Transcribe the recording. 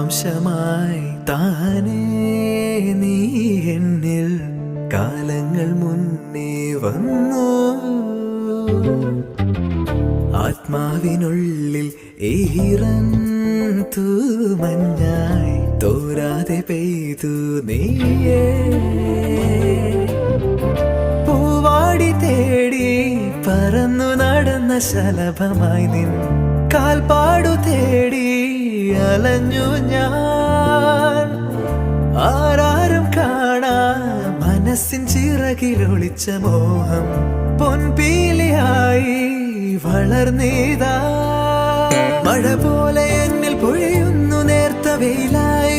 ജന്മാംശമായി താനേ നീ എന്നിൽ കാലങ്ങൾ മുന്നേ വന്നു. ആത്മാവിനുള്ളിൽ ഈറൻ തൂമഞ്ഞായി തോരാതെ പെയ്തു നീയേ. പൂവാടി തേടി പറന്നു നടന്ന ശലഭമായി നിൻ കാൽപ്പാടു തേടി അലഞ്ഞു ഞാൻ. ആരാരും കാണാ മനസ്സിൻ ചിറകിലൊളിച്ച മോഹം പൊൻപീലിയായി വളർന്നീതാ. മഴ പോലെ എന്നിൽ പൊഴിയുന്നു നേർത്ത വെയിലായി